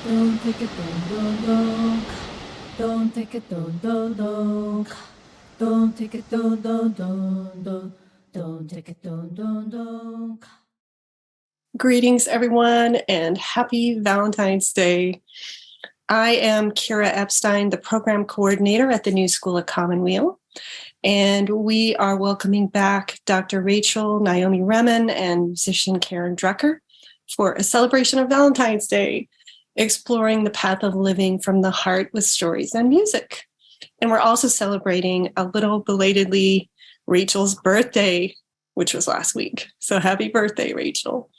Don't take it, don't. Don't take it, don't. Don't take it, don't. Don't take it, don't. Greetings, everyone, and happy Valentine's Day. I am Kira Epstein, the program coordinator at the New School at Commonweal, and we are welcoming back Dr. Rachel Naomi Remen and musician Karen Drucker for a celebration of Valentine's Day, exploring the path of living from the heart with stories and music. And we're also celebrating a little belatedly Rachel's birthday, which was last week. So happy birthday, Rachel.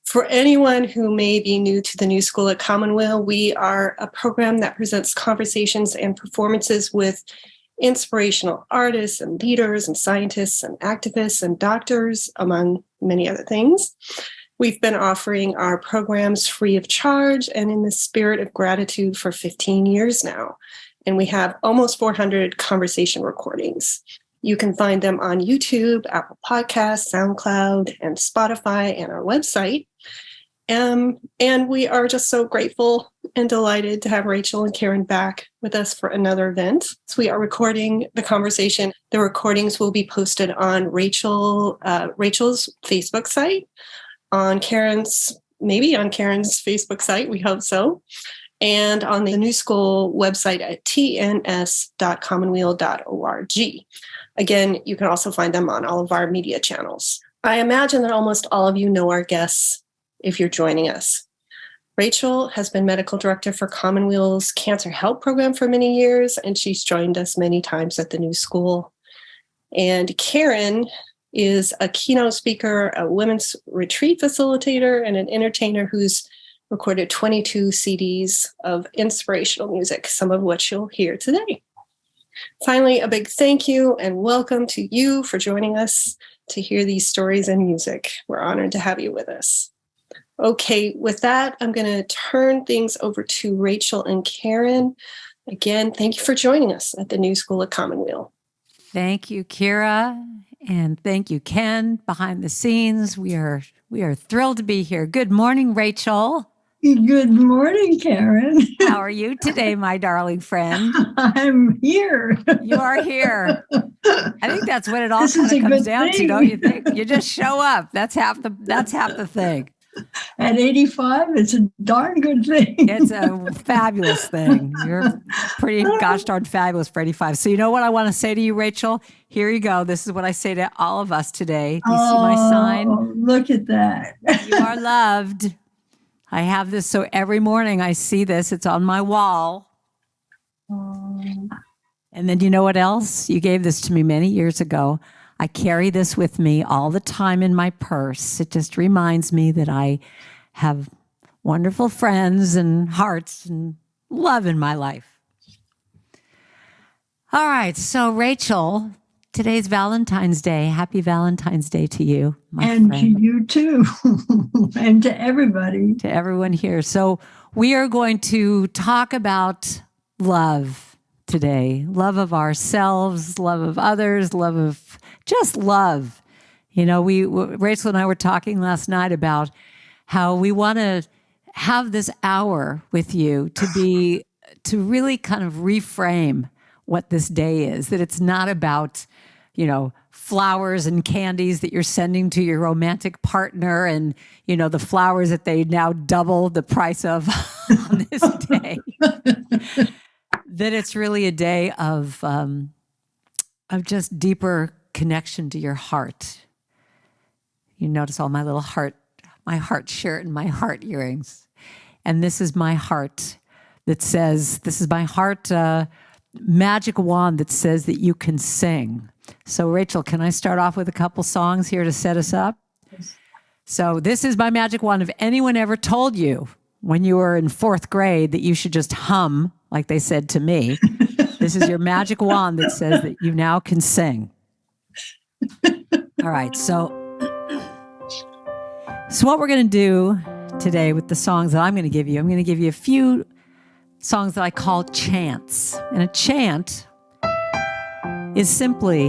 For anyone who may be new to the New School at Commonweal, we are a program that presents conversations and performances with inspirational artists and leaders and scientists and activists and doctors, among many other things. We've been offering our programs free of charge and in the spirit of gratitude for 15 years now. And we have almost 400 conversation recordings. You can find them on YouTube, Apple Podcasts, SoundCloud, and Spotify, and our website. And we are just so grateful and delighted to have Rachel and Karen back with us for another event. So we are recording the conversation. The recordings will be posted on Rachel's Facebook site, on Karen's Facebook site, we hope so, and on the New School website at tns.commonweal.org. Again, you can also find them on all of our media channels. I imagine that almost all of you know our guests if you're joining us. Rachel has been medical director for Commonweal's Cancer Help Program for many years, and she's joined us many times at the New School. And Karen is a keynote speaker, a women's retreat facilitator, and an entertainer who's recorded 22 CDs of inspirational music, some of which you'll hear today. Finally, a big thank you and welcome to you for joining us to hear these stories and music. We're honored to have you with us. Okay, with that, I'm going to turn things over to Rachel and Karen. Again, thank you for joining us at the New School at Commonweal. Thank you, Kira, and thank you, Ken, behind the scenes. We are thrilled to be here. Good morning, Rachel. Good morning, Karen. How are you today, my darling friend? I'm here. You are here. I think that's what it all kind of comes down to, don't you think? You just show up. That's half the thing. At 85, it's a darn good thing. It's a fabulous thing. You're pretty gosh darn fabulous for 85. So you know what I want to say to you, Rachel? Here you go. This is what I say to all of us today. Do you see my sign? Look at that. You are loved. I have this, so every morning I see this. It's on my wall. And then you know what else? You gave this to me many years ago. I carry this with me all the time in my purse. It just reminds me that I have wonderful friends and hearts and love in my life. All right, so Rachel, today's Valentine's Day. Happy Valentine's Day to you, my friend. And to you too, and to everybody. To everyone here. So we are going to talk about love today. Love of ourselves, love of others, love of just love. You know, Rachel and I were talking last night about how we want to have this hour with you to really kind of reframe what this day is, that it's not about, you know, flowers and candies that you're sending to your romantic partner and, you know, the flowers that they now double the price of on this day. That it's really a day of just deeper connection to your heart. You notice all my little heart shirt and my heart earrings. And this is my heart that says, this is my heart magic wand that says that you can sing. So Rachel, can I start off with a couple songs here to set us up? Yes. So this is my magic wand. If anyone ever told you when you were in 4th grade that you should just hum, like they said to me, this is your magic wand that says that you now can sing. All right, so what we're going to do today with the songs that I'm going to give you, I'm going to give you a few songs that I call chants. And a chant is simply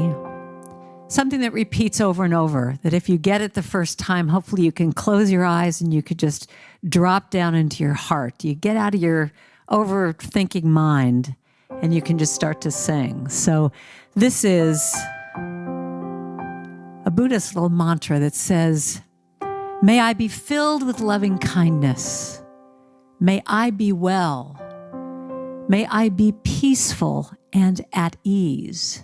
something that repeats over and over, that if you get it the first time, hopefully you can close your eyes and you could just drop down into your heart. You get out of your overthinking mind and you can just start to sing. So this is a Buddhist little mantra that says, may I be filled with loving kindness. May I be well. May I be peaceful and at ease.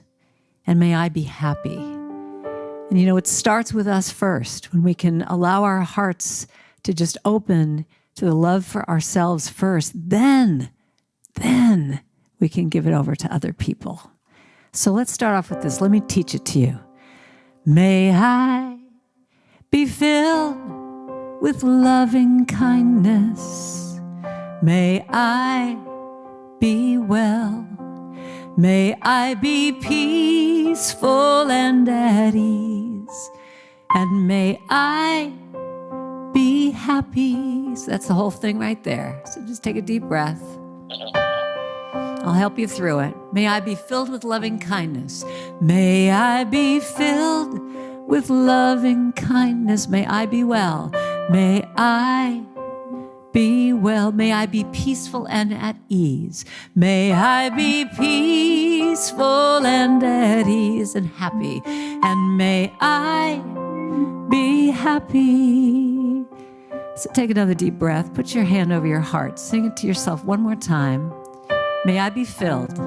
And may I be happy. And you know, it starts with us first. When we can allow our hearts to just open to the love for ourselves first, then we can give it over to other people. So let's start off with this. Let me teach it to you. May I be filled with loving kindness. May I be well. May I be peaceful and at ease. And may I be happy. So that's the whole thing right there. So just take a deep breath. I'll help you through it. May I be filled with loving kindness. May I be filled with loving kindness. May I be well. May I be well. May I be peaceful and at ease. May I be peaceful and at ease and happy. And may I be happy. So take another deep breath. Put your hand over your heart. Sing it to yourself one more time. May I be filled.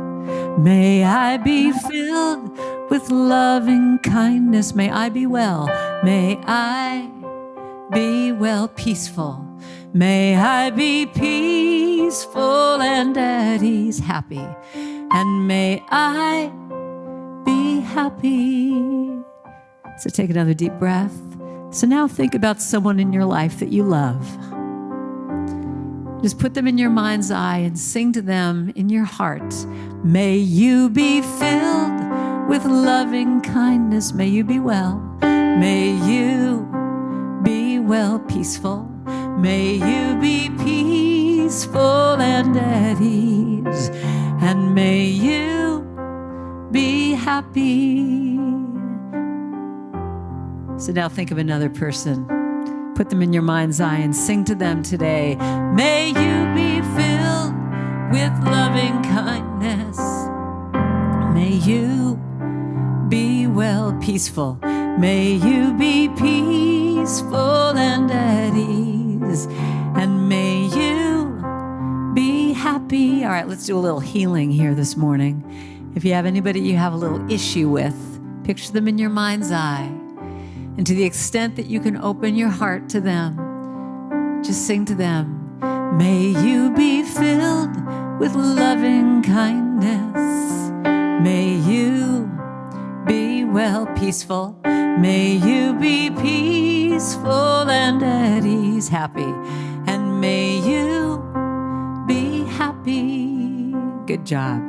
May I be filled with loving kindness. May I be well. May I be well, peaceful. May I be peaceful and at ease, happy. And may I be happy. So take another deep breath. So now think about someone in your life that you love. Just put them in your mind's eye and sing to them in your heart. May you be filled with loving kindness. May you be well. May you be well, peaceful. May you be peaceful and at ease. And may you be happy. So now think of another person. Put them in your mind's eye and sing to them today. May you be filled with loving kindness. May you be well, peaceful. May you be peaceful and at ease. And may you be happy. All right, let's do a little healing here this morning. If you have anybody you have a little issue with, picture them in your mind's eye. And to the extent that you can open your heart to them, just sing to them. May you be filled with loving kindness. May you be well, peaceful. May you be peaceful and at ease, happy. And may you be happy. Good job.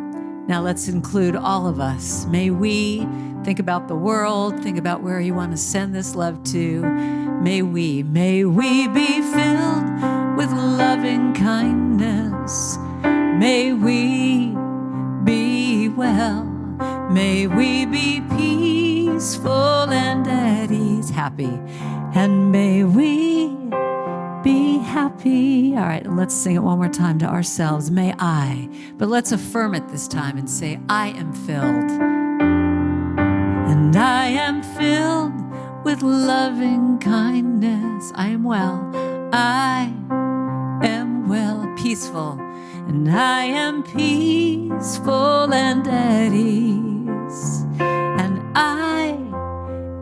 Now let's include all of us. May we think about the world, think about where you want to send this love to. May we be filled with loving kindness. May we be well. May we be peaceful and at ease, happy. And may we be happy. All right, let's sing it one more time to ourselves. May I. But let's affirm it this time and say, I am filled. And I am filled with loving kindness. I am well. I am well, peaceful. And I am peaceful and at ease. And I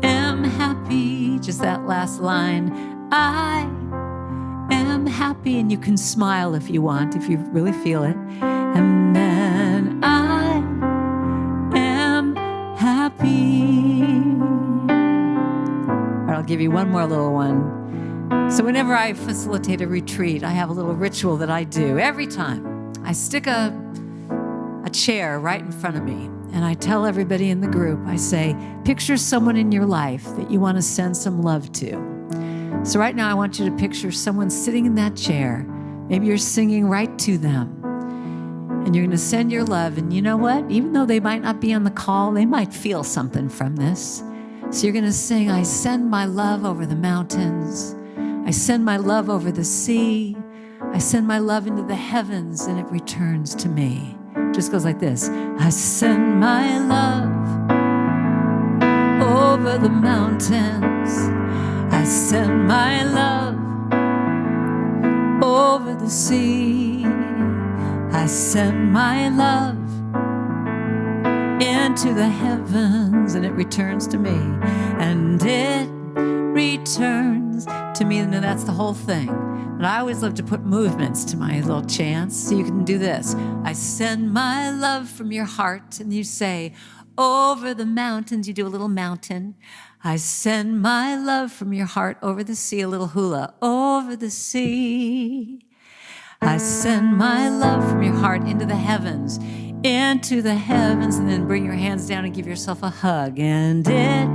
am happy. Just that last line. I am happy. And you can smile if you want, if you really feel it. And then I am happy. All right, I'll give you one more little one. So whenever I facilitate a retreat, I have a little ritual that I do every time. I stick a chair right in front of me, and I tell everybody in the group, I say, picture someone in your life that you want to send some love to. So right now I want you to picture someone sitting in that chair. Maybe you're singing right to them. And you're going to send your love. And you know what? Even though they might not be on the call, they might feel something from this. So you're going to sing, I send my love over the mountains. I send my love over the sea. I send my love into the heavens and it returns to me. Just goes like this. I send my love over the mountains. I send my love over the sea. I send my love into the heavens and it returns to me. And it returns to me. And that's the whole thing. But I always love to put movements to my little chants. So you can do this. I send my love from your heart. And you say, over the mountains. You do a little mountain. I send my love from your heart over the sea. A little hula. Over the sea. I send my love from your heart into the heavens. Into the heavens. And then bring your hands down and give yourself a hug. And it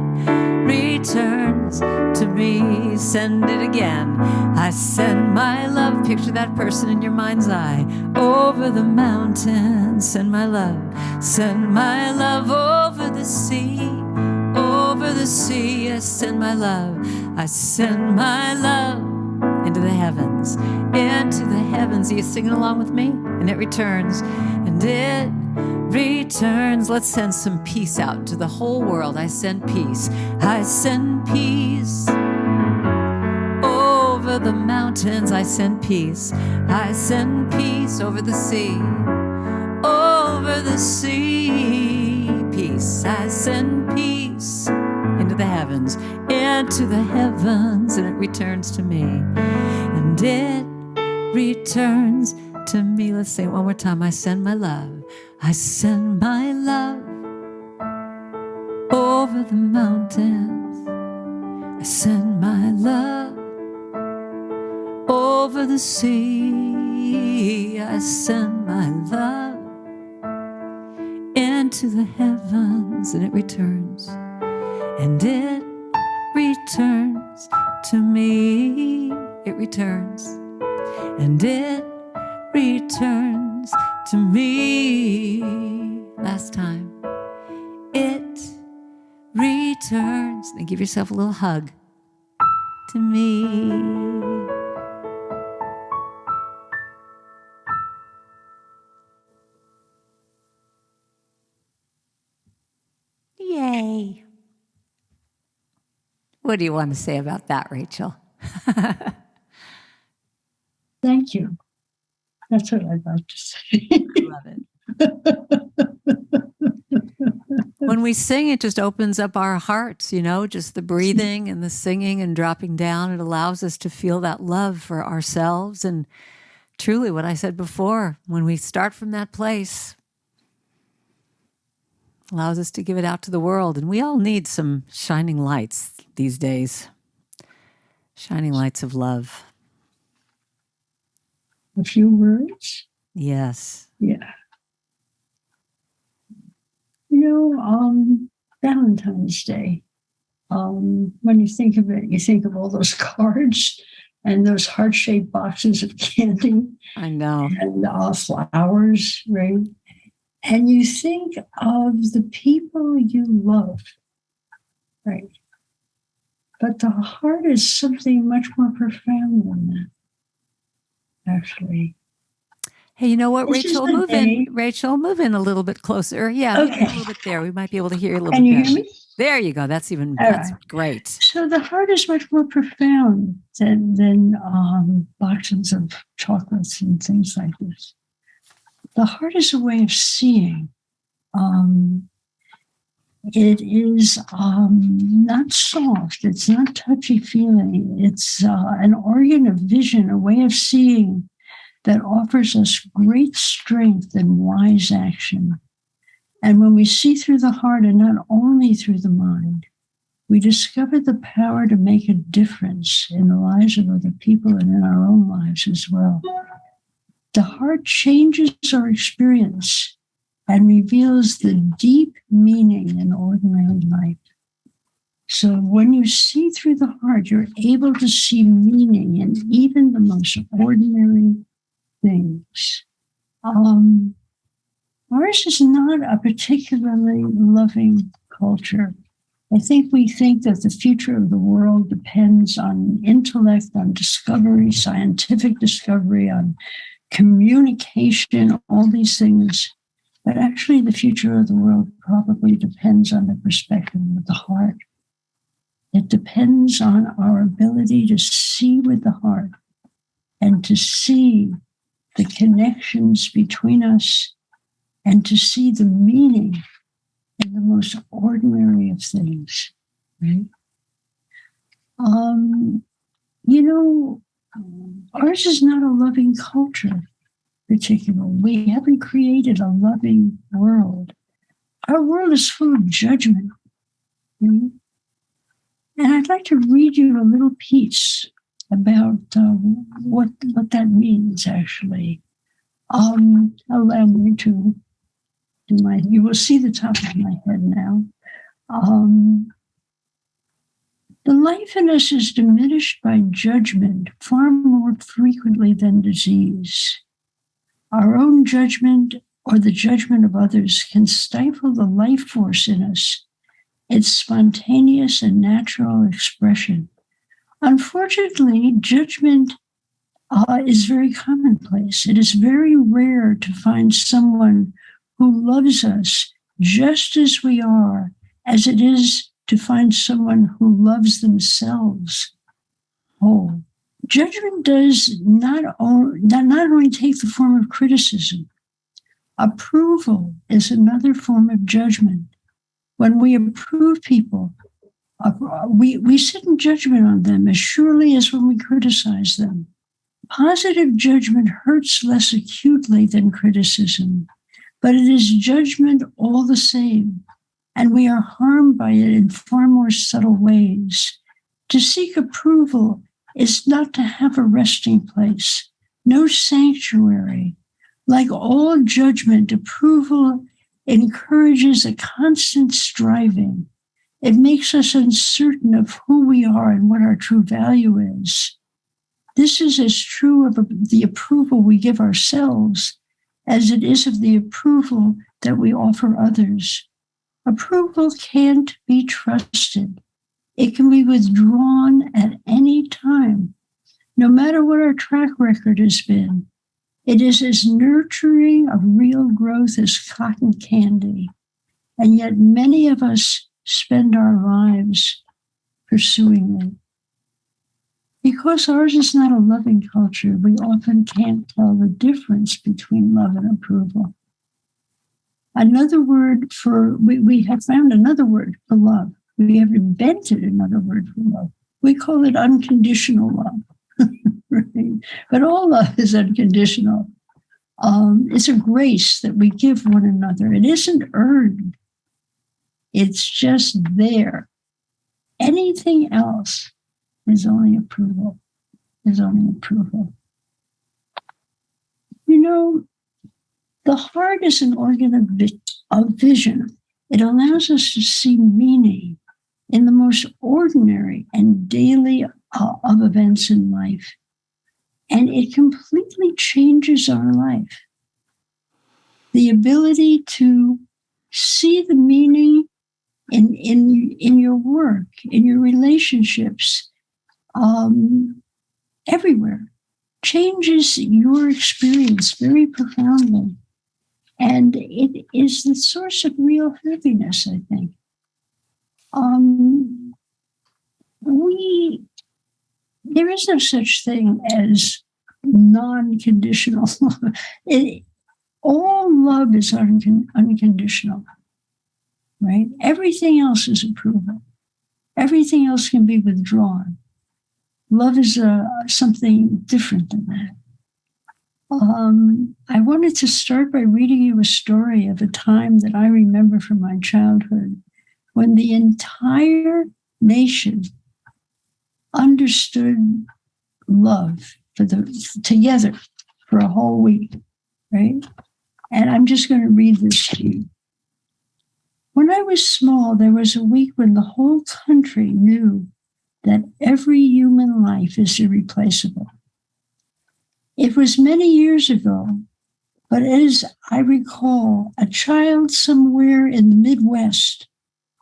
returns to me. Send it again. I send my love. Picture that person in your mind's eye. Over the mountain. Send my love. Send my love over the sea. Over the sea. I send my love. I send my love into the heavens. Into the heavens. Are you singing along with me? And it returns. And it returns. Let's send some peace out to the whole world. I send peace. I send peace over the mountains. I send peace. I send peace over the sea. Over the sea. Peace. I send peace into the heavens. Into the heavens. And it returns to me. And it returns to me. Let's say it one more time. I send my love. I send my love over the mountains. I send my love over the sea. I send my love into the heavens. And it returns. And it returns to me. It returns. And it returns to me. Last time. It returns. And give yourself a little hug. To me. Yay. What do you want to say about that, Rachel? Thank you. That's what I'd like to say. Love it. When we sing, it just opens up our hearts, just the breathing and the singing and dropping down. It allows us to feel that love for ourselves. And truly, what I said before, when we start from that place, allows us to give it out to the world. And we all need some shining lights these days. Shining lights of love. A few words? Yes. Yeah. Valentine's Day. When you think of it, you think of all those cards and those heart-shaped boxes of candy. I know. And flowers, right? And you think of the people you love, right? But the heart is something much more profound than that, actually. Hey, you know what, This Rachel? is the Move day- in. Rachel, move in a little bit closer. Yeah, move in Okay. a little bit there. We might be able to hear you a little Can bit you better. hear me? There you go. That's All that's right. great. So the heart is much more profound than boxes of chocolates and things like this. The heart is a way of seeing. It is not soft. It's not touchy-feely. It's an organ of vision, a way of seeing that offers us great strength and wise action. And when we see through the heart and not only through the mind, we discover the power to make a difference in the lives of other people and in our own lives as well. The heart changes our experience and reveals the deep meaning in ordinary life. So when you see through the heart, you're able to see meaning in even the most ordinary things. Ours is not a particularly loving culture. I think we think that the future of the world depends on intellect, on discovery, scientific discovery, on communication, all these things. But actually, the future of the world probably depends on the perspective of the heart. It depends on our ability to see with the heart and to see the connections between us and to see the meaning in the most ordinary of things. Right? Ours is not a loving culture, particularly. We haven't created a loving world. Our world is full of judgment. Right? And I'd like to read you a little piece about what that means, actually. Allow me to do you will see the top of my head now. The life in us is diminished by judgment far more frequently than disease. Our own judgment or the judgment of others can stifle the life force in us, its spontaneous and natural expression. Unfortunately, judgment is very commonplace. It is very rare to find someone who loves us just as we are, as it is to find someone who loves themselves whole. Judgment does not only take the form of criticism. Approval is another form of judgment. When we approve people, we sit in judgment on them as surely as when we criticize them. Positive judgment hurts less acutely than criticism, but it is judgment all the same, and we are harmed by it in far more subtle ways. To seek approval is not to have a resting place, no sanctuary. Like all judgment, approval encourages a constant striving. It makes us uncertain of who we are and what our true value is. This is as true of the approval we give ourselves as it is of the approval that we offer others. Approval can't be trusted. It can be withdrawn at any time, no matter what our track record has been. It is as nurturing of real growth as cotton candy, and yet many of us spend our lives pursuing it. Because ours is not a loving culture, we often can't tell the difference between love and approval. Another word we have found another word for love. We have invented another word for love. We call it unconditional love. Right? But all love is unconditional. It's a grace that we give one another. It isn't earned. It's just there. Anything else is only approval, The heart is an organ of vision. It allows us to see meaning in the most ordinary and daily of events in life. And it completely changes our life. The ability to see the meaning in your work, in your relationships, everywhere, changes your experience very profoundly. And it is the source of real happiness, I think. There is no such thing as non-conditional love. All love is unconditional, right? Everything else is approval. Everything else can be withdrawn. Love is something different than that. I wanted to start by reading you a story of a time that I remember from my childhood when the entire nation understood love together for a whole week, right? And I'm just going to read this to you. When I was small, there was a week when the whole country knew that every human life is irreplaceable. It was many years ago, but as I recall, a child somewhere in the Midwest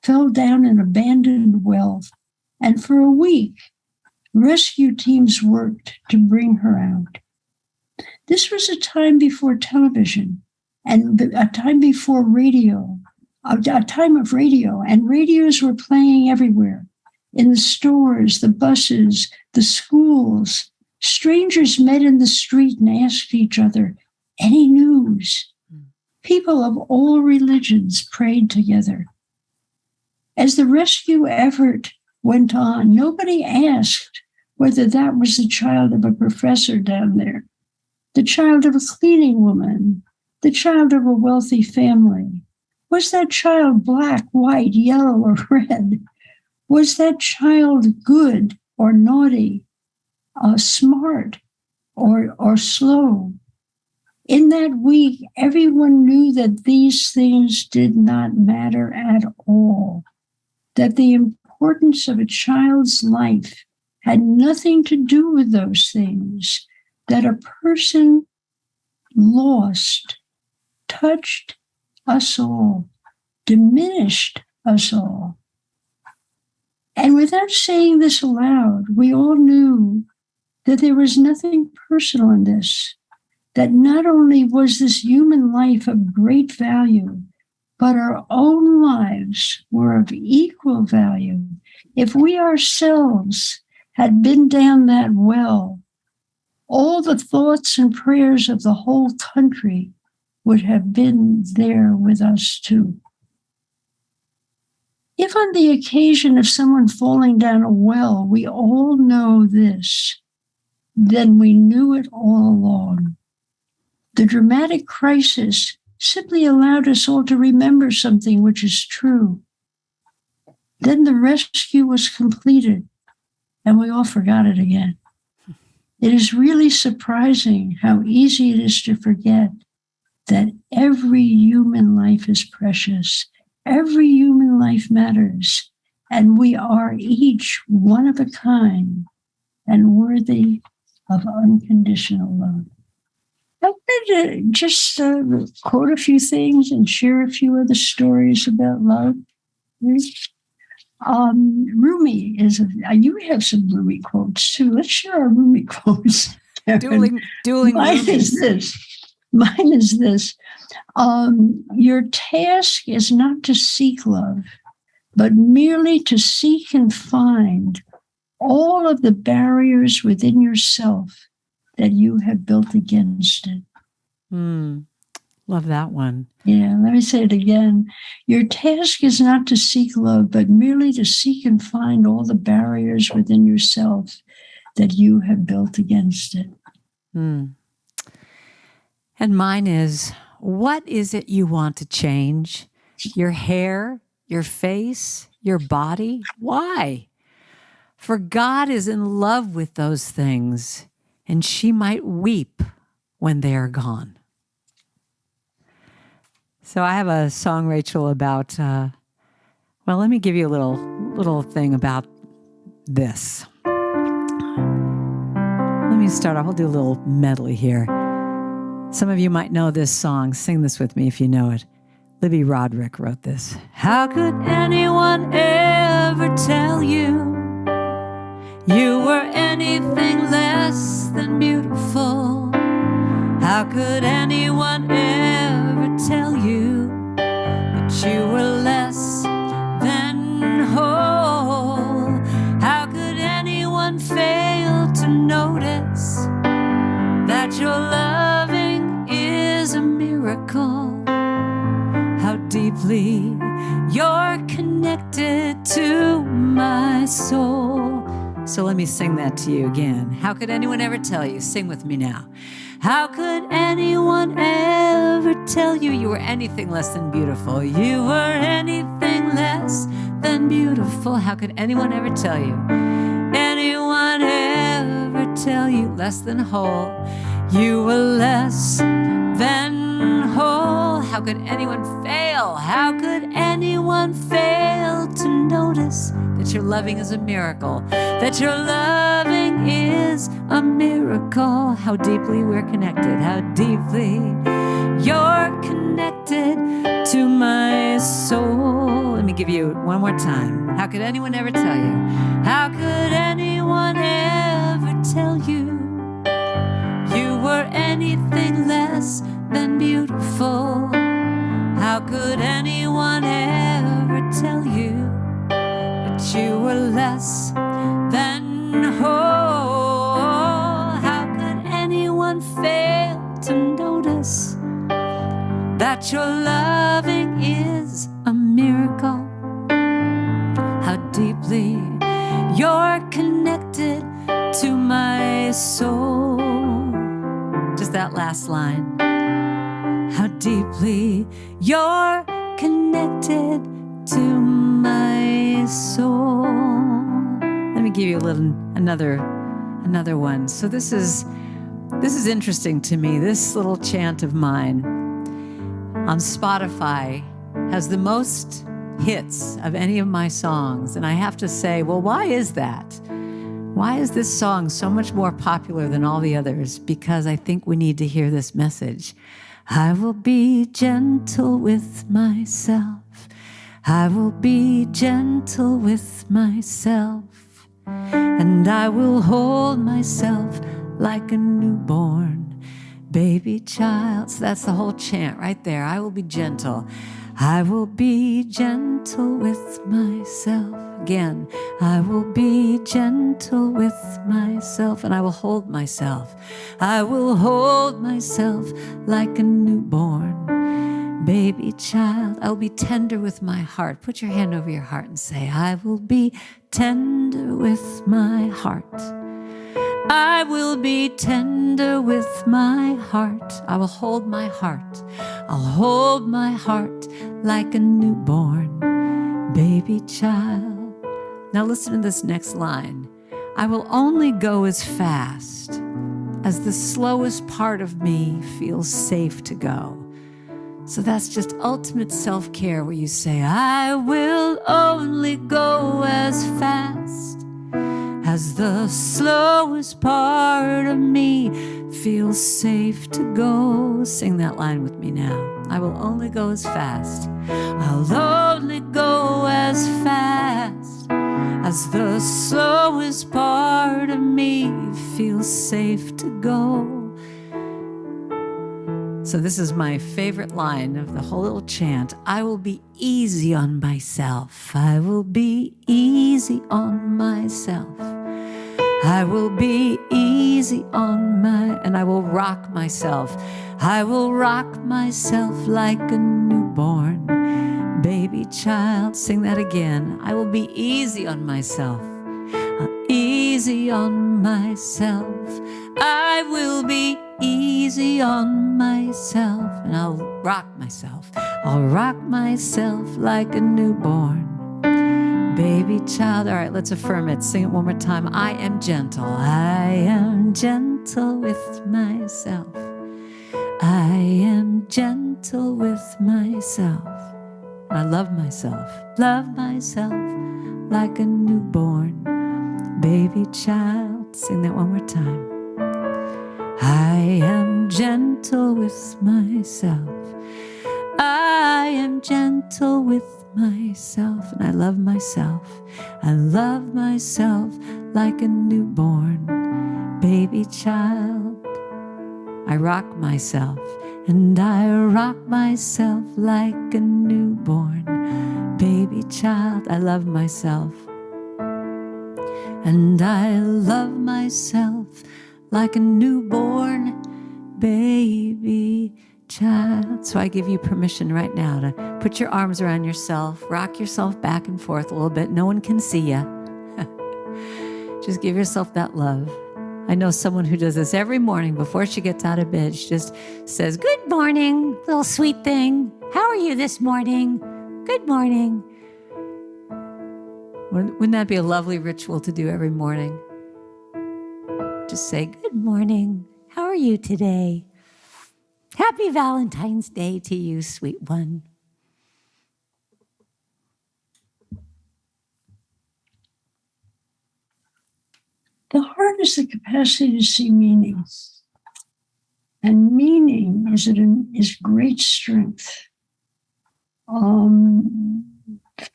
fell down an abandoned well, and for a week, rescue teams worked to bring her out. This was a time before television and a time before radio, a time of radio, and radios were playing everywhere, in the stores, the buses, the schools. Strangers met in the street and asked each other, "Any news?" People of all religions prayed together. As the rescue effort went on, nobody asked whether that was the child of a professor down there, the child of a cleaning woman, the child of a wealthy family. Was that child black, white, yellow, or red? Was that child good or naughty, smart or slow? In that week, everyone knew that these things did not matter at all, that the importance of a child's life had nothing to do with those things, that a person lost touched us all, diminished us all. And without saying this aloud, we all knew that there was nothing personal in this, that not only was this human life of great value, but our own lives were of equal value. If we ourselves had been down that well, all the thoughts and prayers of the whole country would have been there with us too. If on the occasion of someone falling down a well, we all know this, then we knew it all along. The dramatic crisis simply allowed us all to remember something which is true. Then the rescue was completed, and we all forgot it again. It is really surprising how easy it is to forget that every human life is precious. Every human life matters, and we are each one of a kind and worthy of unconditional love. I'm going to just quote a few things and share a few other stories about love. Rumi you have some Rumi quotes too. Let's share our Rumi quotes. Dueling Mine is this. Your task is not to seek love, but merely to seek and find all of the barriers within yourself that you have built against it. Love that one. Yeah, let me say it again. Your task is not to seek love, but merely to seek and find all the barriers within yourself that you have built against it. And mine is, what is it you want to change? Your hair, your face, your body? Why? For God is in love with those things, and she might weep when they are gone. So I have a song, Rachel, about, let me give you a little thing about this. Let me start off. I'll do a little medley here. Some of you might know this song. Sing this with me if you know it. Libby Roderick wrote this. How could anyone ever tell you you were anything less than beautiful? How could anyone ever tell you that you were less than whole? How could anyone fail to notice that your loving is a miracle? How deeply you're connected to my soul. So let me sing that to you again. How could anyone ever tell you? Sing with me now. How could anyone ever tell you you were anything less than beautiful? You were anything less than beautiful. How could anyone ever tell you? Anyone ever tell you less than whole? You were less than whole. How could anyone fail? How could anyone fail to notice that your loving is a miracle? That your loving is a miracle. How deeply we're connected. How deeply You're connected to my soul. Let me give you one more time. How could anyone ever tell you? How could anyone ever tell you you were anything less than beautiful? How could anyone ever tell you that you were less than whole? How could anyone fail to notice that your loving is a miracle? How deeply you're connected to my soul. Just that last line. How deeply you're connected to my soul. Let me give you another one. So this is interesting to me. This little chant of mine on Spotify has the most hits of any of my songs. And I have to say, well, why is that? Why is this song so much more popular than all the others? Because I think we need to hear this message. I will be gentle with myself. I will be gentle with myself. And I will hold myself like a newborn baby child. So that's the whole chant right there. I will be gentle. I will be gentle with myself. Again, I will be gentle with myself, and I will hold myself. I will hold myself like a newborn baby child. I will be tender with my heart. Put your hand over your heart and say, I will be tender with my heart. I will be tender with my heart. I will hold my heart. I'll hold my heart like a newborn baby child. Now listen to this next line. I will only go as fast as the slowest part of me feels safe to go. So that's just ultimate self-care where you say, I will only go as fast as the slowest part of me feels safe to go. Sing that line with me now. I will only go as fast. I'll only go as fast as the slowest part of me feels safe to go. So this is my favorite line of the whole little chant. I will be easy on myself. I will be easy on myself. I will be easy on and I will rock myself. I will rock myself like a newborn baby child. Sing that again. I will be easy on myself. Easy on myself. I will be easy on myself, and I'll rock myself. I'll rock myself like a newborn baby child. All right, let's affirm it. Sing it one more time. I am gentle. I am gentle with myself. I am gentle with myself. I love myself like a newborn baby child. Sing that one more time. I am gentle with myself. I am gentle with myself, and I love myself. I love myself like a newborn baby child. I rock myself, and I rock myself like a newborn baby child. I love myself, and I love myself like a newborn baby child. So I give you permission right now to put your arms around yourself, rock yourself back and forth a little bit. No one can see you. Just give yourself that love. I know someone who does this every morning before she gets out of bed. She just says, good morning, little sweet thing. How are you this morning? Good morning. Wouldn't that be a lovely ritual to do every morning? Just say, good morning. How are you today? Happy Valentine's Day to you, sweet one. The heart is the capacity to see meaning. And meaning is great strength.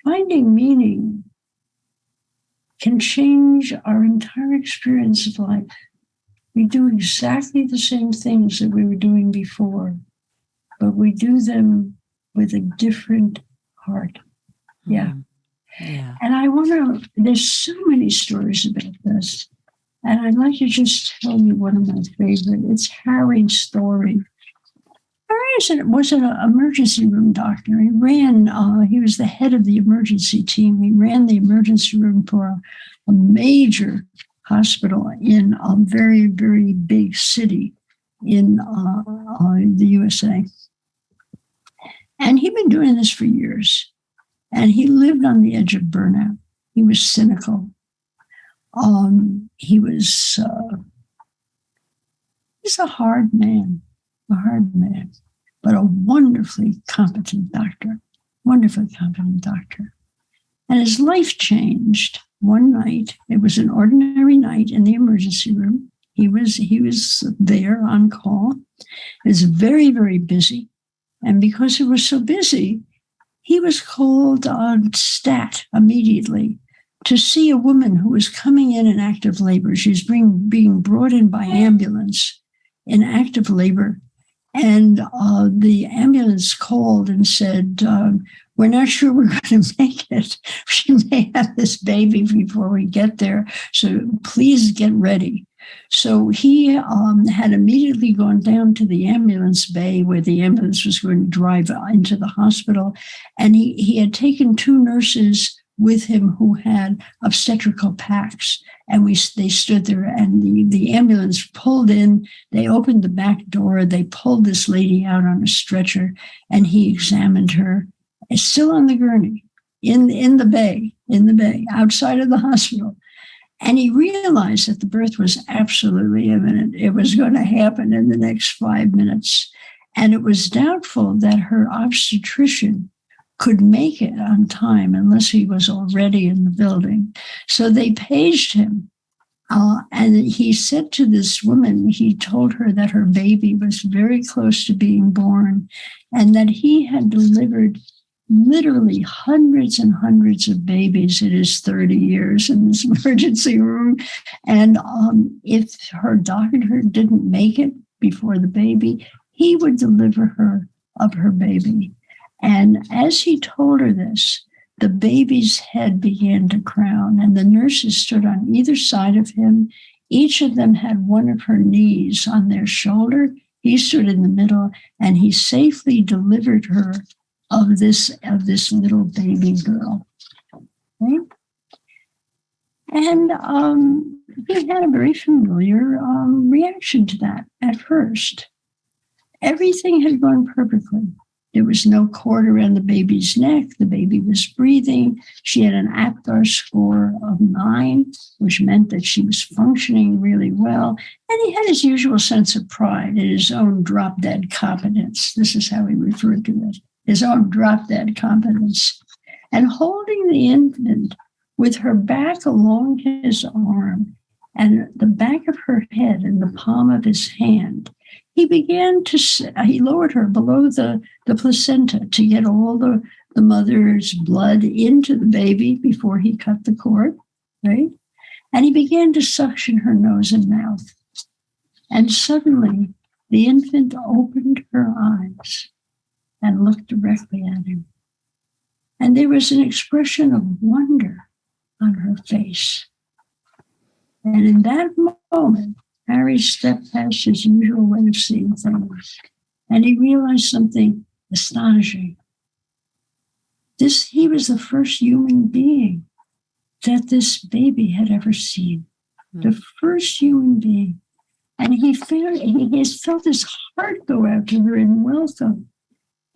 Finding meaning can change our entire experience of life. We do exactly the same things that we were doing before, but we do them with a different heart. Yeah. Yeah. And there's so many stories about this. And I'd like to just tell you one of my favorite. It's Harry's story. Harry was an emergency room doctor. He was the head of the emergency team. He ran the emergency room for a major hospital in a very, very big city in the USA. And he'd been doing this for years. And he lived on the edge of burnout. He was cynical. He's a hard man, but a wonderfully competent doctor. And his life changed one night. It was an ordinary night in the emergency room. He was there on call. It was very, very busy. And because it was so busy, he was called on stat immediately to see a woman who was coming in active labor. She was being brought in by ambulance in active labor. And the ambulance called and said, we're not sure we're going to make it. She may have this baby before we get there. So please get ready. So he had immediately gone down to the ambulance bay where the ambulance was going to drive into the hospital. And he had taken 2 nurses with him who had obstetrical packs. And they stood there, and the ambulance pulled in. They opened the back door. They pulled this lady out on a stretcher, and he examined her, still on the gurney, in the bay, outside of the hospital. And he realized that the birth was absolutely imminent. It was going to happen in the next 5 minutes. And it was doubtful that her obstetrician could make it on time unless he was already in the building. So they paged him. And he said to this woman, he told her that her baby was very close to being born and that he had delivered literally hundreds and hundreds of babies in his 30 years in this emergency room. And if her doctor didn't make it before the baby, he would deliver her of her baby. And as he told her this, the baby's head began to crown, and the nurses stood on either side of him. Each of them had one of her knees on their shoulder. He stood in the middle, and he safely delivered her of this little baby girl. Okay? And he had a very familiar reaction to that at first. Everything had gone perfectly. There was no cord around the baby's neck. The baby was breathing. She had an APGAR score of 9, which meant that she was functioning really well. And he had his usual sense of pride in his own drop-dead competence. This is how he referred to it, his own drop-dead competence. And holding the infant with her back along his arm and the back of her head in the palm of his hand, he lowered her below the placenta to get all the mother's blood into the baby before he cut the cord, right? And he began to suction her nose and mouth. And suddenly, the infant opened her eyes and looked directly at him. And there was an expression of wonder on her face. And in that moment, Harry stepped past his usual way of seeing things, and he realized something astonishing. He was the first human being that this baby had ever seen, the first human being. And he felt his heart go out to her in welcome.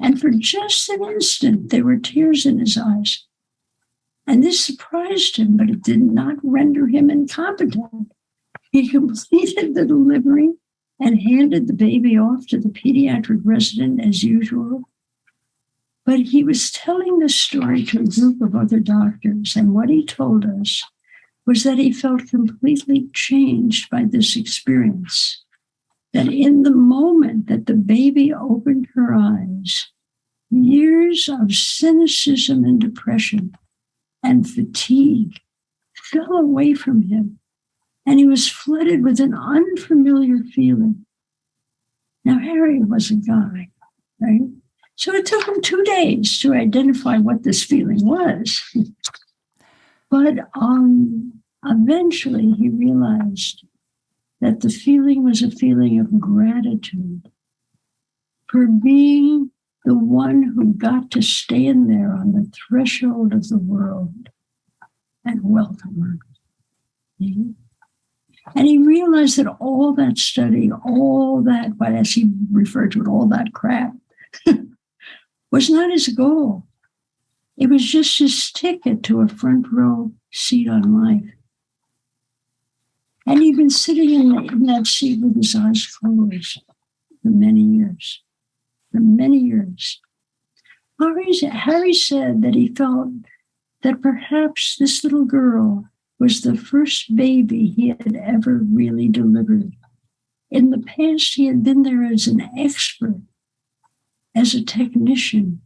And for just an instant, there were tears in his eyes. And this surprised him, but it did not render him incompetent. He completed the delivery and handed the baby off to the pediatric resident as usual. But he was telling this story to a group of other doctors, and what he told us was that he felt completely changed by this experience. that in the moment that the baby opened her eyes, years of cynicism and depression and fatigue fell away from him, and he was flooded with an unfamiliar feeling. Now, Harry was a guy, right? So it took him 2 days to identify what this feeling was. But eventually he realized that the feeling was a feeling of gratitude for being the one who got to stand there on the threshold of the world and welcome her. Mm-hmm. And he realized that all that study, all that, but as he referred to it, all that crap, was not his goal. It was just his ticket to a front row seat on life. And he'd been sitting in that seat with his eyes closed for many years. For many years. Harry said that he felt that perhaps this little girl was the first baby he had ever really delivered. In the past, he had been there as an expert, as a technician,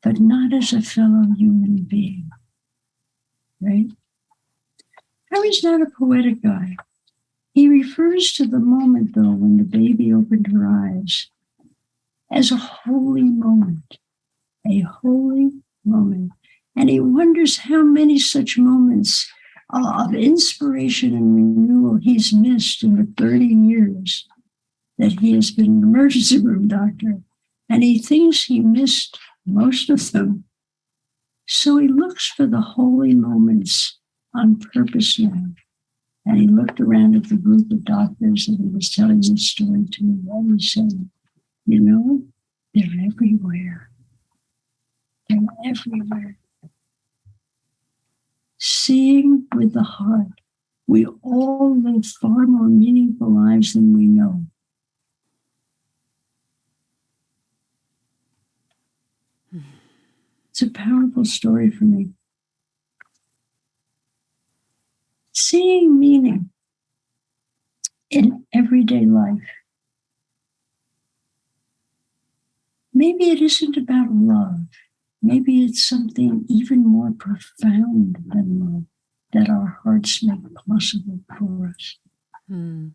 but not as a fellow human being, right? Harry's not a poetic guy. He refers to the moment, though, when the baby opened her eyes as a holy moment, a holy moment. And he wonders how many such moments of inspiration and renewal he's missed in the 30 years that he has been an emergency room doctor. And he thinks he missed most of them. So he looks for the holy moments on purpose now. And he looked around at the group of doctors that he was telling this story to, and he said, you know, they're everywhere. They're everywhere. Seeing with the heart, we all live far more meaningful lives than we know. It's a powerful story for me. Seeing meaning in everyday life. Maybe it isn't about love. Maybe it's something even more profound than love that our hearts make possible for us. And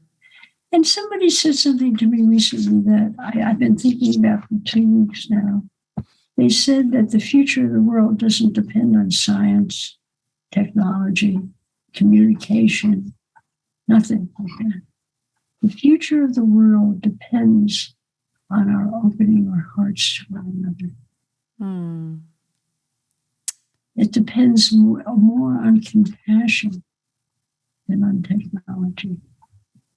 somebody said something to me recently that I've been thinking about for 2 weeks now. They said that the future of the world doesn't depend on science, technology, communication, nothing like that. The future of the world depends on our opening our hearts to one another. It depends more on compassion than on technology.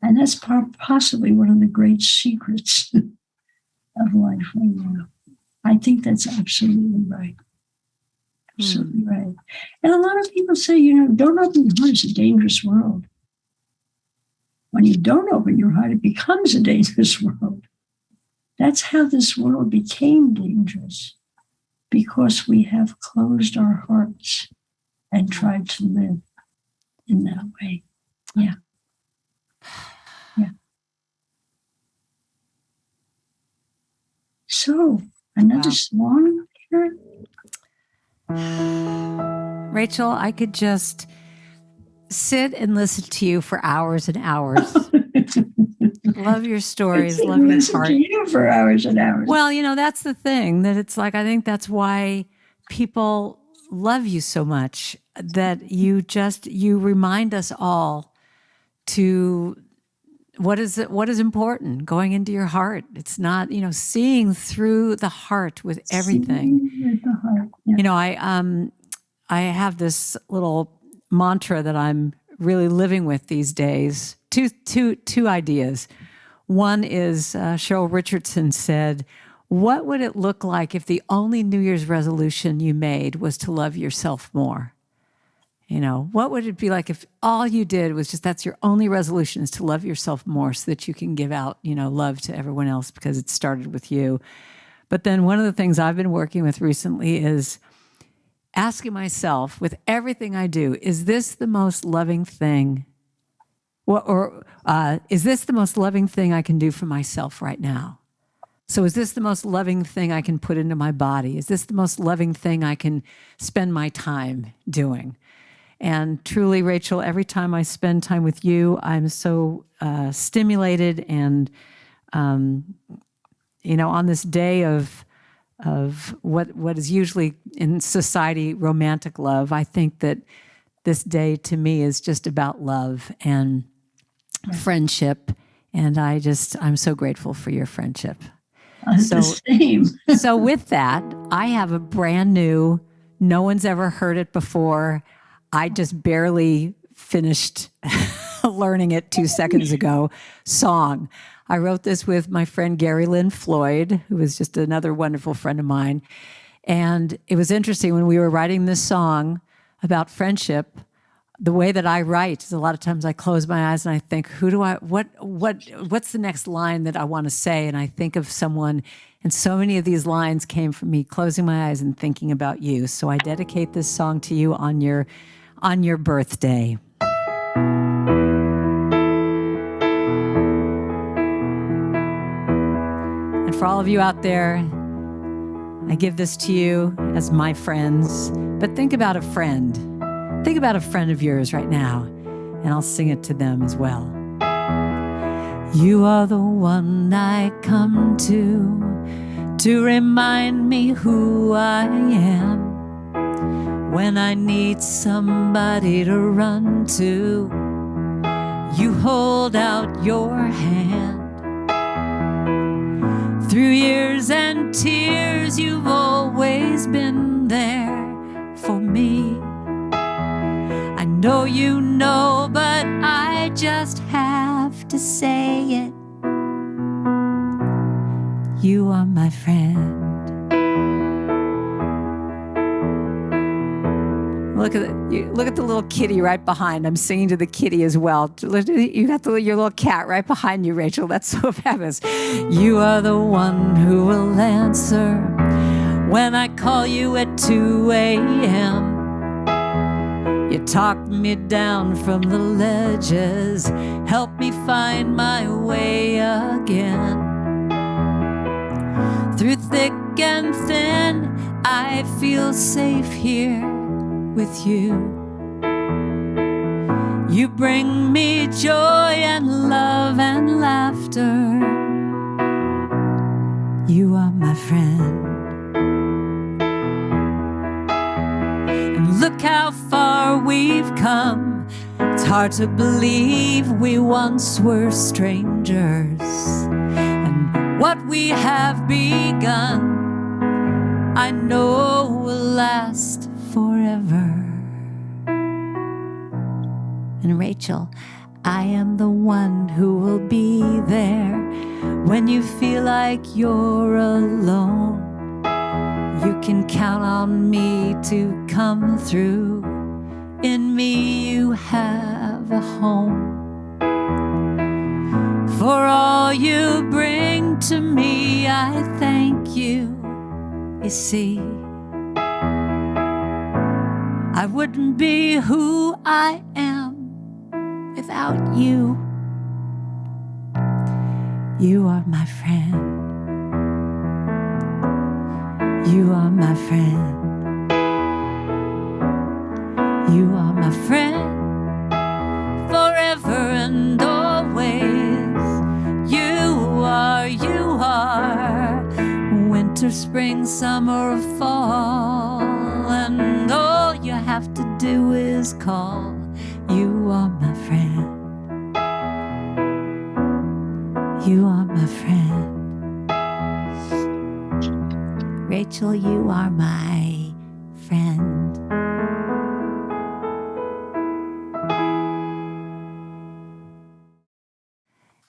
And that's possibly one of the great secrets of life right now. I think that's absolutely right. Absolutely right. And a lot of people say, you know, don't open your heart. It's a dangerous world. When you don't open your heart, it becomes a dangerous world. That's how this world became dangerous, because we have closed our hearts and tried to live in that way. Yeah. Yeah. So, another song here. Rachel, I could just sit and listen to you for hours and hours. Love your stories. Love your heart. To you for hours and hours. Well, you know, that's the thing, that it's like, I think that's why people love you so much, that you remind us all to what is important, going into your heart. It's not, you know, seeing through the heart with everything. Seeing with the heart. Yeah. You know, I have this little mantra that I'm really living with these days. Two ideas. One is Cheryl Richardson said, what would it look like if the only New Year's resolution you made was to love yourself more? You know, what would it be like if all you did was just, that's your only resolution, is to love yourself more so that you can give out, you know, love to everyone else because it started with you. But then one of the things I've been working with recently is asking myself, with everything I do, is this the most loving thing Is this the most loving thing I can do for myself right now? So is this the most loving thing I can put into my body? Is this the most loving thing I can spend my time doing? And truly, Rachel, every time I spend time with you, I'm so stimulated. And, on this day of what is usually in society romantic love, I think that this day to me is just about love and friendship. And I'm so grateful for your friendship. The same. So with that, I have a brand new, no one's ever heard it before. I just barely finished learning it 2 seconds ago, song. I wrote this with my friend Gary Lynn Floyd, who is just another wonderful friend of mine. And it was interesting when we were writing this song about friendship. The way that I write is a lot of times I close my eyes and I think, what's the next line that I want to say? And I think of someone, and so many of these lines came from me closing my eyes and thinking about you. So I dedicate this song to you on your birthday. And for all of you out there, I give this to you as my friends, but think about a friend. Think about a friend of yours right now, and I'll sing it to them as well. You are the one I come to remind me who I am. When I need somebody to run to, you hold out your hand. Through years and tears, you've always been there for me. I know you know, but I just have to say it. You are my friend. Look at the little kitty right behind. I'm singing to the kitty as well. You got your little cat right behind you, Rachel. That's so fabulous. You are the one who will answer when I call you at 2 a.m. You talk me down from the ledges, help me find my way again. Through thick and thin, I feel safe here with you. You bring me joy and love and laughter. You are my friend. And look how far we've come. It's hard to believe we once were strangers. And what we have begun, I know will last forever. And Rachel, I am the one who will be there when you feel like you're alone. You can count on me to come through. In me you have a home. For all you bring to me, I thank you. You see, I wouldn't be who I am without you. You are my friend. You are my friend. You are my friend forever and always. You are winter, spring, summer, or fall, and all you have to do is call. You are my friend. You are my friend. Rachel, you are my friend.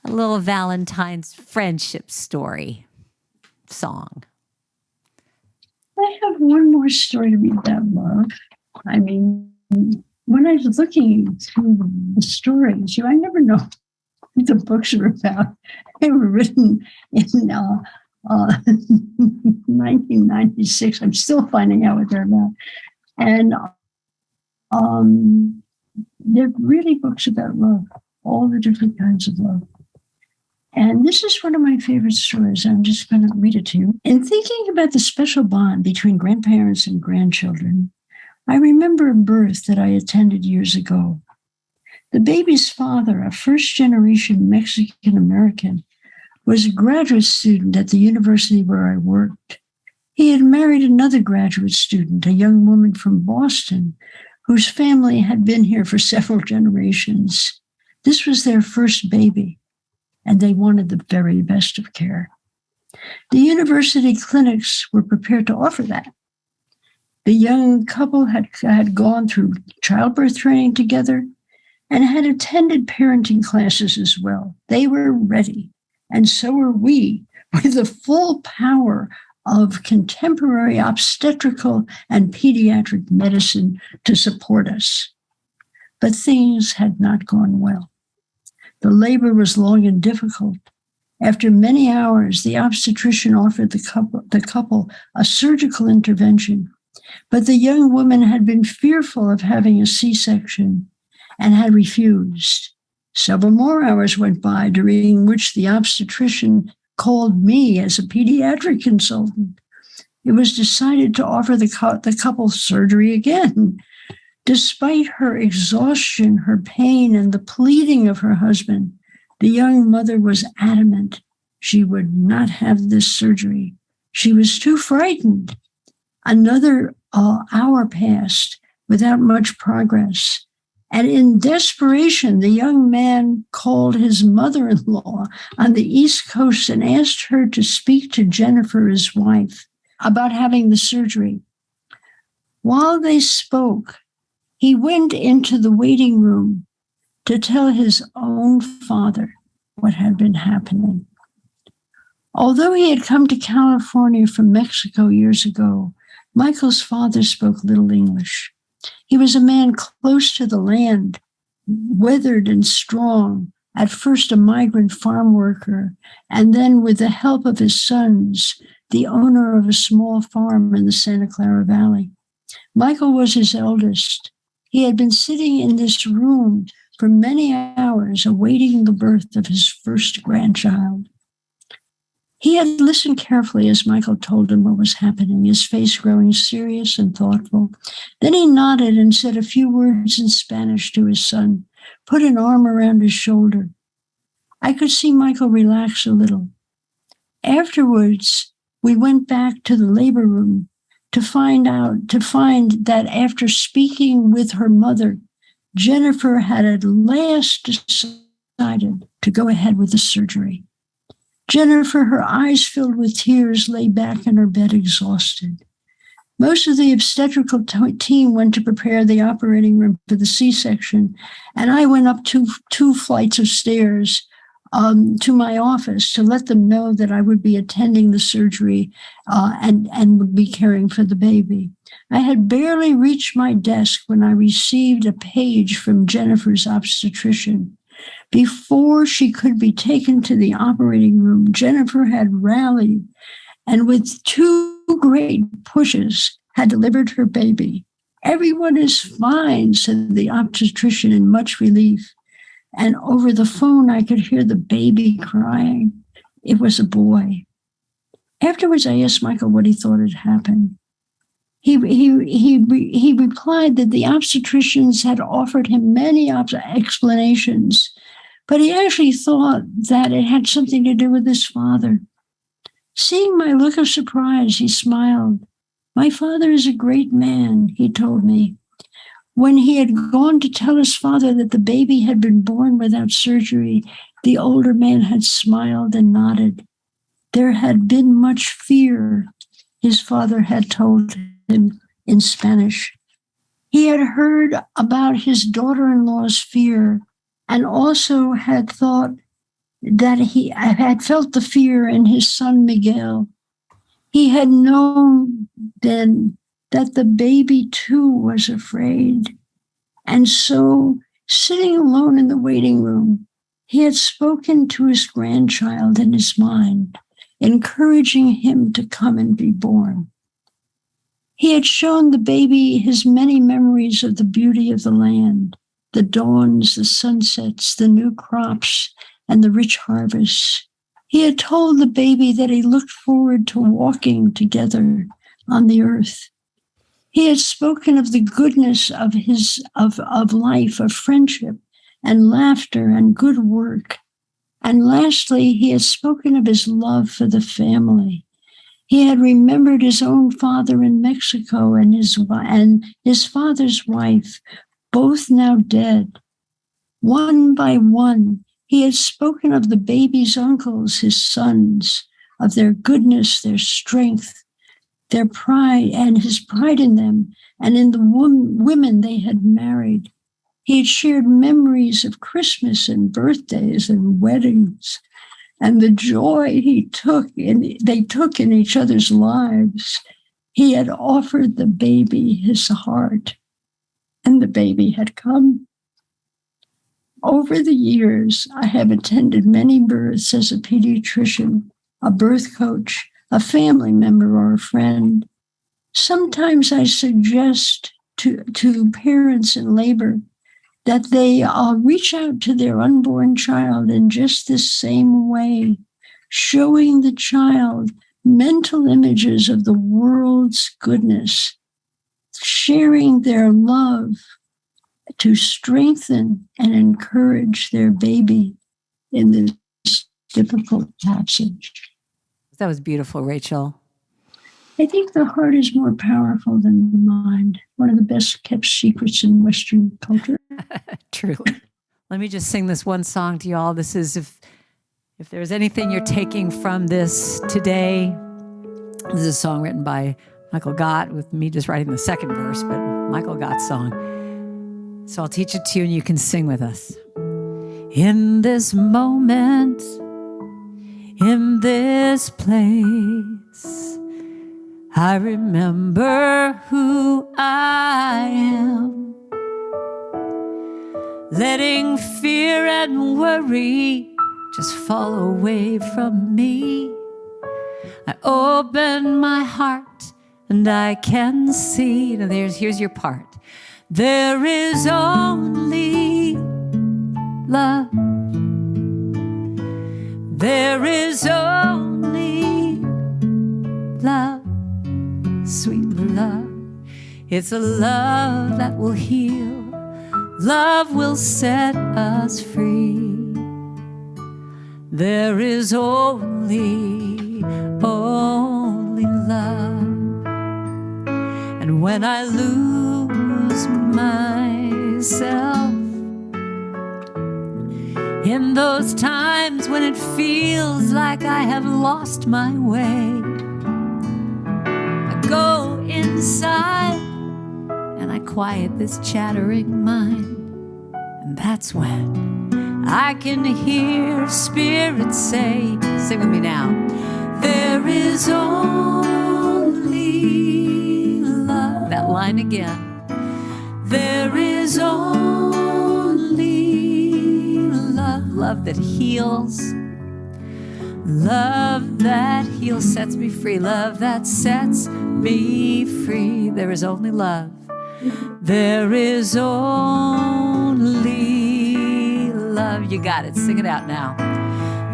A little Valentine's friendship story song. I have one more story to read that love. I mean, when I was looking through the stories, I never know what the books are about. They were written in 1996. I'm still finding out what they're about. And they're really books about love, all the different kinds of love. And this is one of my favorite stories. I'm just going to read it to you. In thinking about the special bond between grandparents and grandchildren, I remember a birth that I attended years ago. The baby's father, a first-generation Mexican-American, was a graduate student at the university where I worked. He had married another graduate student, a young woman from Boston, whose family had been here for several generations. This was their first baby, and they wanted the very best of care. The university clinics were prepared to offer that. The young couple had gone through childbirth training together and had attended parenting classes as well. They were ready, and so were we, with the full power of contemporary obstetrical and pediatric medicine to support us. But things had not gone well. The labor was long and difficult. After many hours, the obstetrician offered the couple a surgical intervention, but the young woman had been fearful of having a C-section and had refused. Several more hours went by, during which the obstetrician called me as a pediatric consultant. It was decided to offer the couple surgery again. Despite her exhaustion, her pain, and the pleading of her husband, the young mother was adamant she would not have this surgery. She was too frightened. Another hour passed without much progress. And in desperation, the young man called his mother-in-law on the East Coast and asked her to speak to Jennifer, his wife, about having the surgery. While they spoke, he went into the waiting room to tell his own father what had been happening. Although he had come to California from Mexico years ago, Michael's father spoke little English. He was a man close to the land, weathered and strong, at first a migrant farm worker, and then, with the help of his sons, the owner of a small farm in the Santa Clara Valley. Michael was his eldest. He had been sitting in this room for many hours, awaiting the birth of his first grandchild. He had listened carefully as Michael told him what was happening, his face growing serious and thoughtful. Then he nodded and said a few words in Spanish to his son, put an arm around his shoulder. I could see Michael relax a little. Afterwards, we went back to the labor room to find that after speaking with her mother, Jennifer had at last decided to go ahead with the surgery. Jennifer, her eyes filled with tears, lay back in her bed exhausted. Most of the obstetrical team went to prepare the operating room for the C-section, and I went up two flights of stairs to my office to let them know that I would be attending the surgery and would be caring for the baby. I had barely reached my desk when I received a page from Jennifer's obstetrician. Before she could be taken to the operating room, Jennifer had rallied and with two great pushes had delivered her baby. Everyone is fine, said the obstetrician in much relief. And over the phone, I could hear the baby crying. It was a boy. Afterwards, I asked Michael what he thought had happened. He replied that the obstetricians had offered him many explanations, but he actually thought that it had something to do with his father. Seeing my look of surprise, he smiled. My father is a great man, he told me. When he had gone to tell his father that the baby had been born without surgery, the older man had smiled and nodded. There had been much fear, his father had told him in Spanish. He had heard about his daughter-in-law's fear and also had thought that he had felt the fear in his son Miguel. He had known then that the baby too was afraid. And so, sitting alone in the waiting room, he had spoken to his grandchild in his mind, encouraging him to come and be born. He had shown the baby his many memories of the beauty of the land, the dawns, the sunsets, the new crops, and the rich harvests. He had told the baby that he looked forward to walking together on the earth. He had spoken of the goodness of life, of friendship and laughter and good work. And lastly, he had spoken of his love for the family. He had remembered his own father in Mexico and his father's wife, both now dead. One by one, he had spoken of the baby's uncles, his sons, of their goodness, their strength, their pride, and his pride in them, and in the women they had married. He had shared memories of Christmas and birthdays and weddings, and the joy they took in each other's lives. He had offered the baby his heart, and the baby had come. Over the years, I have attended many births as a pediatrician, a birth coach, a family member, or a friend. Sometimes I suggest to parents in labor that they reach out to their unborn child in just this same way, showing the child mental images of the world's goodness, sharing their love to strengthen and encourage their baby in this difficult passage. That was beautiful, Rachel. I think the heart is more powerful than the mind. One of the best kept secrets in Western culture. Truly. Let me just sing this one song to you all. This is if there's anything you're taking from this today. This is a song written by Michael Gott, with me just writing the second verse, but Michael Gott's song. So I'll teach it to you and you can sing with us. In this moment, in this place, I remember who I am, letting fear and worry just fall away from me. I open my heart and I can see. Now here's your part. There is only love. There is only love. Sweet love. It's a love that will heal. Love will set us free. There is only love. And when I lose myself, in those times when it feels like I have lost my way, go inside and I quiet this chattering mind, and that's when I can hear Spirit say, sing with me now, there is only love. That line again. There is only love. Love that heals. Love that heals, sets me free. Love that sets me free. There is only love. There is only love. You got it. Sing it out now.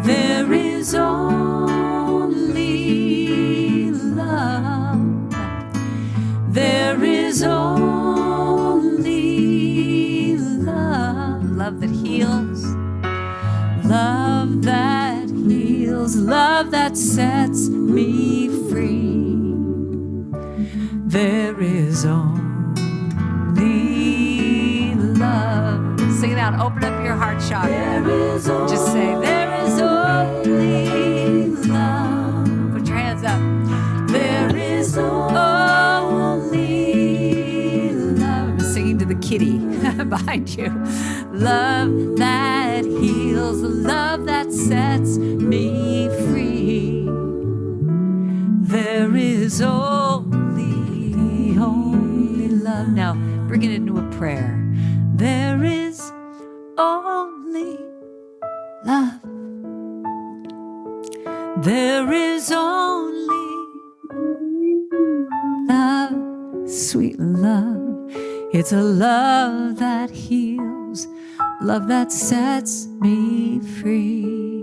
There is only love. There is only love. Love that heals. Love that heals, love that sets me free. There is only love. Sing it out, open up your heart chakra. Just say, there is only love. Put your hands up. There is only love. I'm singing to the kitty behind you. Love that heals, love that sets me free. There is only love. Now, bring it into a prayer. There is only love. There is only love, sweet love. It's a love that heals. love that sets me free.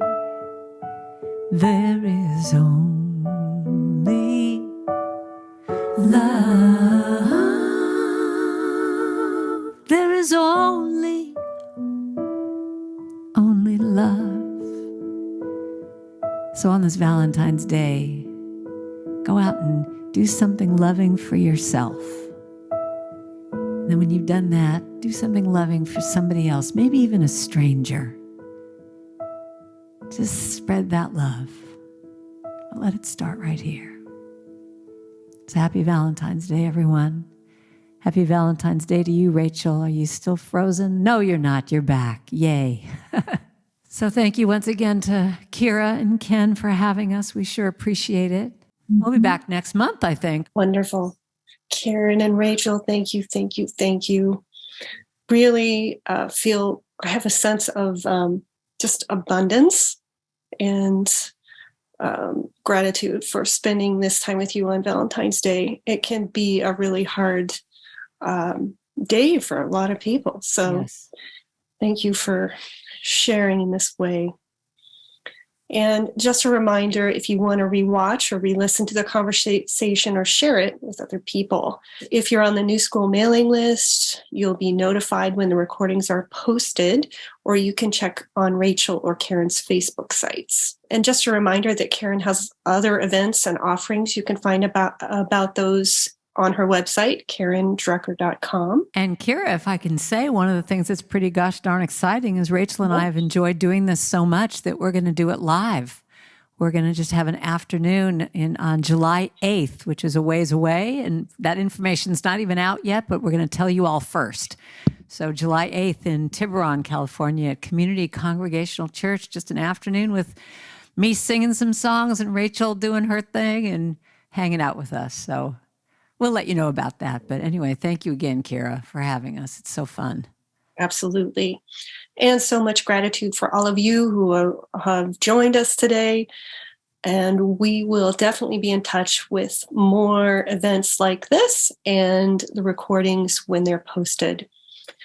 There is only love. There is only love. So on this Valentine's Day, go out and do something loving for yourself. And then when you've done that, do something loving for somebody else, maybe even a stranger. Just spread that love. But let it start right here. So happy Valentine's Day, everyone. Happy Valentine's Day to you, Rachel. Are you still frozen? No, you're not. You're back. Yay. So thank you once again to Kira and Ken for having us. We sure appreciate it. We'll be back next month, I think. Wonderful. Karen and Rachel, thank you, thank you, thank you. Really I have a sense of just abundance and gratitude for spending this time with you on Valentine's Day. It can be a really hard day for a lot of people. So yes. Thank you for sharing in this way. And just a reminder, if you want to rewatch or re-listen to the conversation or share it with other people, if you're on the New School mailing list, you'll be notified when the recordings are posted, or you can check on Rachel or Karen's Facebook sites. And just a reminder that Karen has other events and offerings. You can find about those on her website, karendrucker.com. And Kira, if I can say, one of the things that's pretty gosh darn exciting is Rachel and I have enjoyed doing this so much that we're going to do it live. We're going to just have an afternoon on July 8th, which is a ways away. And that information's not even out yet, but we're going to tell you all first. So July 8th in Tiburon, California, at Community Congregational Church, just an afternoon with me singing some songs and Rachel doing her thing and hanging out with us. So we'll let you know about that. But anyway, thank you again, Kira, for having us. It's so fun. Absolutely. And so much gratitude for all of you who have joined us today. And we will definitely be in touch with more events like this and the recordings when they're posted.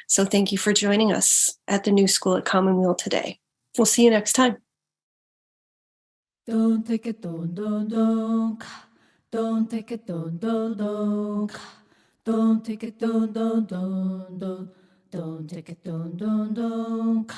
So thank you for joining us at the New School at Commonweal today. We'll see you next time. Don't take it, don't. Don't take it, don't. Don't take it, don't. Don't take it, don't.